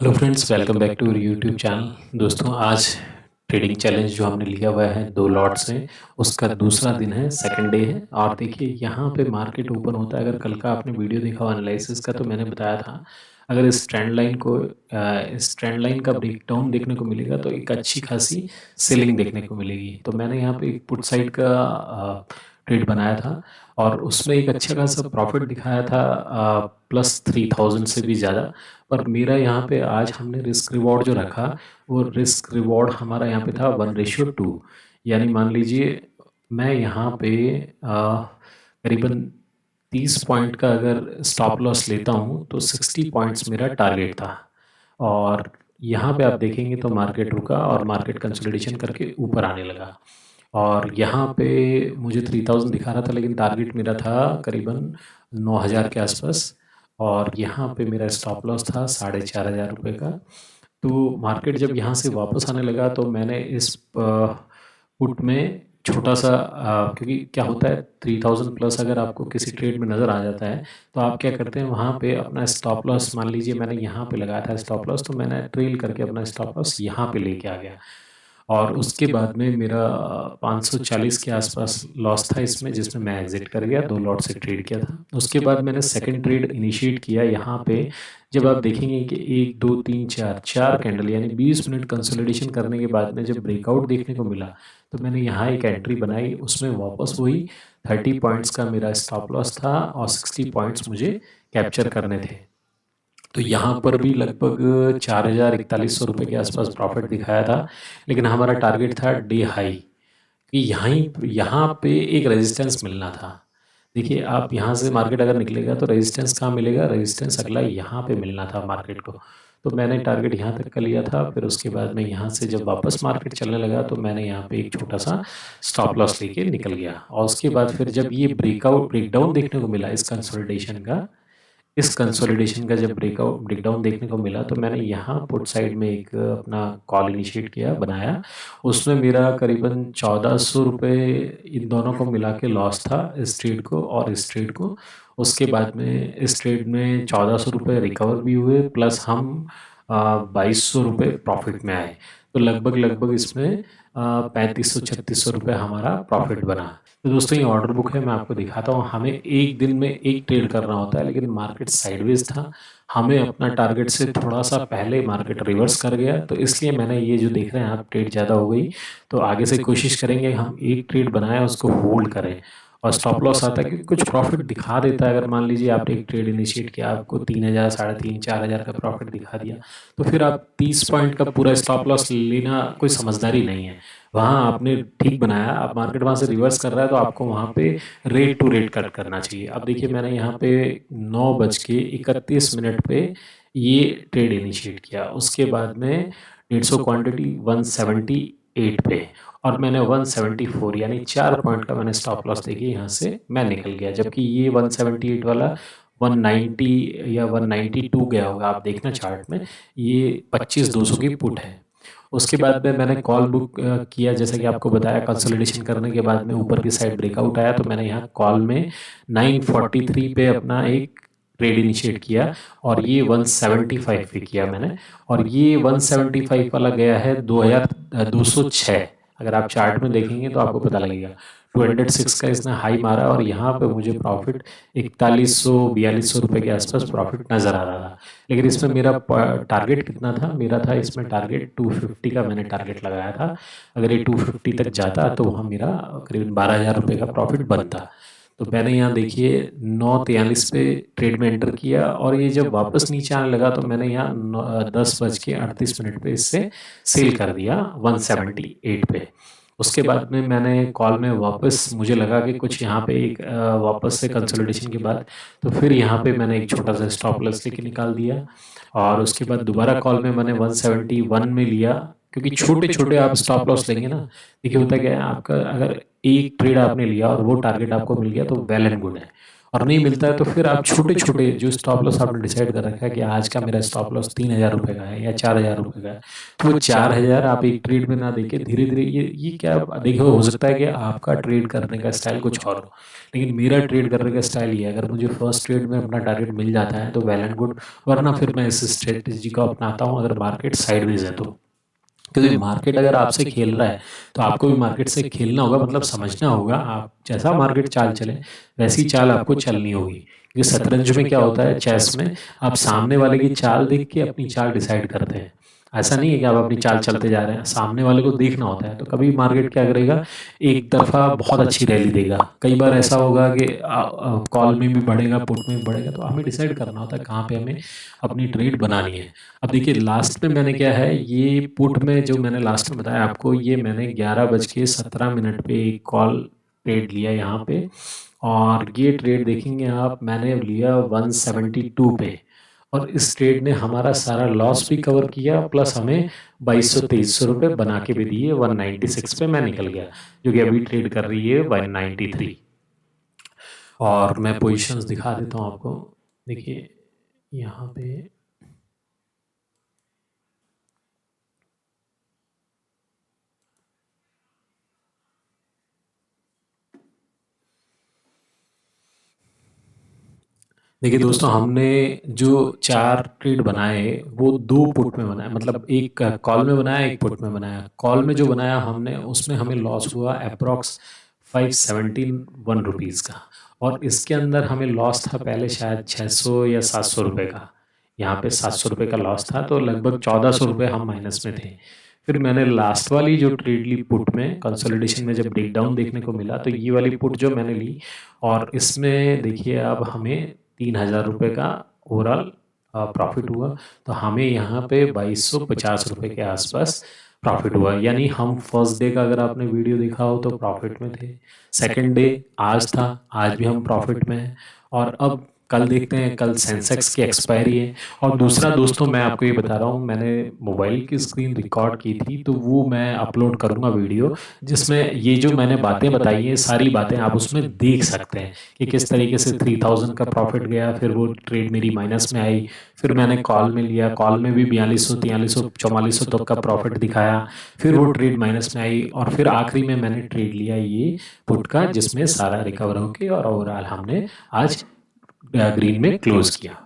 Hello friends, welcome back to YouTube channel. दोस्तों, आज trading challenge जो हमने लिया हुआ है 2 लॉट्स में, उसका दूसरा दिन है, सेकंड डे है। और देखिए यहाँ पे मार्केट ओपन होता है। अगर कल का आपने वीडियो देखा हो एनालिसिस का, तो मैंने बताया था अगर इस ट्रेंड लाइन को इस ट्रेंड लाइन का ब्रेकडाउन देखने को मिलेगा तो एक अच्छी खासी सेलिंग देखने को मिलेगी। तो मैंने यहाँ पे एक पुट साइड का ट्रेड बनाया था और उसमें एक अच्छा खासा प्रॉफिट दिखाया था, +3000 से भी ज़्यादा। पर मेरा यहाँ पे आज हमने रिस्क रिवॉर्ड जो रखा, वो रिस्क रिवॉर्ड हमारा यहाँ पे था 1:2। यानी मान लीजिए मैं यहाँ पे करीबन 30 पॉइंट का अगर स्टॉप लॉस लेता हूँ तो 60 पॉइंट्स मेरा टारगेट था। और यहाँ पे आप देखेंगे तो मार्केट रुका और मार्केट कंसोलिडेशन करके ऊपर आने लगा। और यहाँ पे मुझे 3000 दिखा रहा था, लेकिन टारगेट मेरा था करीबन 9000 के आसपास। और यहाँ पे मेरा स्टॉप लॉस था 4500 रुपये का। तो मार्केट जब यहाँ से वापस आने लगा तो मैंने इस पुट में छोटा सा, क्योंकि क्या होता है 3000 प्लस अगर आपको किसी ट्रेड में नज़र आ जाता है तो आप क्या करते हैं, वहाँ पे अपना स्टॉप लॉस, मान लीजिए मैंने यहाँ पे लगाया था स्टॉप लॉस, तो मैंने ट्रेल करके अपना स्टॉप लॉस यहाँ पे लेके आ गया। और उसके बाद में मेरा 540 के आसपास लॉस था इसमें, जिसमें मैं एग्जिट कर गया, 2 लॉट से ट्रेड किया था। उसके बाद मैंने सेकंड ट्रेड इनिशिएट किया यहाँ पे। जब आप देखेंगे कि 1 2 3 4 4 कैंडल यानी 20 मिनट कंसोलिडेशन करने के बाद में जब ब्रेकआउट देखने को मिला, तो मैंने यहाँ एक एंट्री बनाई। उसमें वापस वही 30 पॉइंट्स का मेरा स्टॉप लॉस था और 60 पॉइंट्स मुझे कैप्चर करने थे। तो यहाँ पर भी लगभग 4100 रुपये के आसपास प्रॉफिट दिखाया था। लेकिन हमारा टारगेट था डे हाई, कि यहाँ पे एक रेजिस्टेंस मिलना था। देखिए, आप यहाँ से मार्केट अगर निकलेगा तो रेजिस्टेंस कहाँ मिलेगा, रेजिस्टेंस अगला यहाँ पे मिलना था मार्केट को। तो मैंने टारगेट यहाँ तक का लिया था। फिर उसके बाद में यहाँ से जब वापस मार्केट चलने लगा तो मैंने यहाँ पे एक छोटा सा स्टॉप लॉस लेके निकल गया। और उसके बाद फिर जब ये ब्रेकडाउन देखने को मिला इस कंसोलिडेशन का जब ब्रेकडाउन देखने को मिला, तो मैंने यहाँ पुट साइड में एक अपना कॉल इनिशिएट किया, बनाया। उसमें मेरा करीबन 1400 रुपये इन दोनों को मिला के लॉस था, इस ट्रेड को और इस ट्रेड को। उसके बाद में इस ट्रेड में 1400 रुपये रिकवर भी हुए, प्लस हम 2200 रुपये प्रॉफिट में आए। तो लगभग लगभग इसमें 3500 3600 रुपये हमारा प्रॉफिट बना। तो दोस्तों, ये ऑर्डर बुक है, मैं आपको दिखाता हूँ। हमें एक दिन में एक ट्रेड करना होता है, लेकिन मार्केट साइडवेज था। हमें अपना टारगेट से थोड़ा सा पहले मार्केट रिवर्स कर गया, तो इसलिए मैंने ये जो देख रहे हैं आप, ट्रेड ज़्यादा हो गई। तो आगे से कोशिश करेंगे हम एक ट्रेड बनाए उसको होल्ड करें। और स्टॉप लॉस आता है कि कुछ प्रॉफिट दिखा देता है। अगर मान लीजिए आपने एक ट्रेड इनिशिएट किया, आपको 3000 3,500 4,000 का प्रॉफिट दिखा दिया, तो फिर आप 30 पॉइंट का पूरा स्टॉप लॉस लेना कोई समझदारी नहीं है। वहाँ आपने ठीक बनाया, अब मार्केट वहाँ से रिवर्स कर रहा है तो आपको वहाँ पे रेट टू रेट कट करना चाहिए। अब देखिए, मैंने यहाँ पे 9:31 पे ये ट्रेड इनिशिएट किया। उसके बाद में 150 क्वांटिटी 178 पे, और मैंने 174 यानी 4 पॉइंट का मैंने स्टॉप लॉस देखी, यहाँ से मैं निकल गया। जबकि ये 178 वाला 190 या 192 गया होगा, आप देखना चार्ट में, ये 25,200 की पुट है। उसके बाद में मैंने कॉल बुक किया, जैसा कि आपको बताया, कंसोलिडेशन करने के बाद में ऊपर की साइड ब्रेकआउट आया, तो मैंने यहाँ कॉल में 943 पे अपना एक ट्रेड इनिशिएट किया। और ये 175 पे किया मैंने। और ये 175 वाला गया है 2206। अगर आप चार्ट में देखेंगे तो आपको पता लगेगा 206 का इसने हाई मारा, और यहाँ पे मुझे प्रॉफिट 4100 4200 रुपये के आसपास प्रॉफिट नज़र आ रहा था। लेकिन इसमें मेरा टारगेट कितना था, मेरा था इसमें टारगेट 250 का मैंने टारगेट लगाया था। अगर ये 250 तक जाता तो वहाँ मेरा करीबन 12,000 रुपये का प्रॉफिट बनता। तो मैंने यहाँ देखिए 9:43 पे ट्रेड में एंटर किया, और ये जब वापस नीचे आने लगा तो मैंने यहाँ 10:38 पे इससे सेल कर दिया 178 पे। उसके बाद में मैंने कॉल में वापस, मुझे लगा कि कुछ यहाँ पे एक वापस से कंसोलिडेशन के बाद, तो फिर यहाँ पे मैंने एक छोटा सा स्टॉप लॉस लेके निकाल दिया। और उसके बाद दोबारा कॉल में मैंने 171 में लिया, क्योंकि छोटे छोटे आप स्टॉप लॉस लेंगे ना, देखिए होता क्या है, आपका अगर एक ट्रेड आपने लिया और वो टारगेट आपको मिल गया तो वेल एंड गुड है। और नहीं मिलता है तो फिर आप छोटे छोटे जो स्टॉप लॉस आपने डिसाइड कर रखा है कि आज का मेरा स्टॉप लॉस 3,000 रुपये का है या 4,000 रुपये का है, तो वो 4,000 आप एक ट्रेड में ना देके धीरे धीरे ये क्या देखो, हो सकता है कि आपका ट्रेड करने का स्टाइल कुछ और हो, लेकिन मेरा ट्रेड करने का स्टाइल ये है, अगर मुझे फर्स्ट ट्रेड में अपना टारगेट मिल जाता है तो वेल एंड गुड, वरना फिर मैं इस स्ट्रेटेजी को अपनाता हूँ अगर मार्केट साइडवेज है तो। क्योंकि मार्केट अगर आपसे खेल रहा है तो आपको भी मार्केट से खेलना होगा, मतलब समझना होगा, आप जैसा मार्केट चाल चले वैसी चाल आपको चलनी होगी। क्योंकि शतरंज में क्या होता है, चेस में आप सामने वाले की चाल देख के अपनी चाल डिसाइड करते हैं। ऐसा नहीं है कि आप अपनी चाल चलते जा रहे हैं, सामने वाले को देखना होता है। तो कभी मार्केट क्या करेगा, एक तरफा बहुत अच्छी रैली देगा, कई बार ऐसा होगा कि कॉल में भी बढ़ेगा, पुट में भी बढ़ेगा, तो हमें डिसाइड करना होता है कहाँ पे हमें अपनी ट्रेड बनानी है। अब देखिए लास्ट में मैंने क्या है, ये पुट में जो मैंने लास्ट में बताया आपको, ये मैंने 11:17 पे एक कॉल ट्रेड लिया यहाँ पे, और ये ट्रेड देखेंगे आप, मैंने लिया 172 पे, और इस ट्रेड ने हमारा सारा लॉस भी कवर किया, प्लस हमें 2,200-2,300 रुपये बना के भी दिए। 196 पे मैं निकल गया, जो कि अभी ट्रेड कर रही है 193। और मैं पोजीशंस दिखा देता हूँ आपको, देखिए यहाँ पे देखिए दोस्तों, हमने जो 4 ट्रेड बनाए वो 2 पुट में बनाया, मतलब एक कॉल में बनाया, एक पुट में बनाया। कॉल में जो बनाया हमने उसमें हमें लॉस हुआ अप्रोक्स 571 रुपीज़ का, और इसके अंदर हमें लॉस था पहले शायद 600 या 700 रुपये का। यहाँ पे 700 रुपये का लॉस था, तो लगभग 1,400 रुपये हम माइनस में थे। फिर मैंने लास्ट वाली जो ट्रेड ली पुट में, कंसोलिडेशन में जब ब्रेक डाउन देखने को मिला, तो ये वाली पुट जो मैंने ली, और इसमें देखिए अब हमें 3,000 रुपये का ओवरऑल प्रॉफिट हुआ। तो हमें यहाँ पे 2,250 रुपये के आसपास प्रॉफिट हुआ। यानी हम फर्स्ट डे का अगर आपने वीडियो देखा हो तो प्रॉफिट में थे, सेकंड डे आज था, आज भी हम प्रॉफिट में हैं, और अब कल देखते हैं, कल सेंसेक्स की एक्सपायरी है। और दूसरा दोस्तों मैं आपको ये बता रहा हूँ, मैंने मोबाइल की स्क्रीन रिकॉर्ड की थी, तो वो मैं अपलोड करूँगा वीडियो, जिसमें ये जो मैंने बातें बताई हैं सारी बातें आप उसमें देख सकते हैं कि किस तरीके से 3,000 का प्रॉफिट गया, फिर वो ट्रेड मेरी माइनस में आई, फिर मैंने कॉल में लिया, कॉल में भी 4200, 4300, 4400 तक का प्रॉफिट दिखाया, फिर वो ट्रेड माइनस में आई, और फिर आखिरी में मैंने ट्रेड लिया ये पुट का, जिसमें सारा रिकवर होके और ओवरऑल हमने आज ग्रीन में क्लोज किया।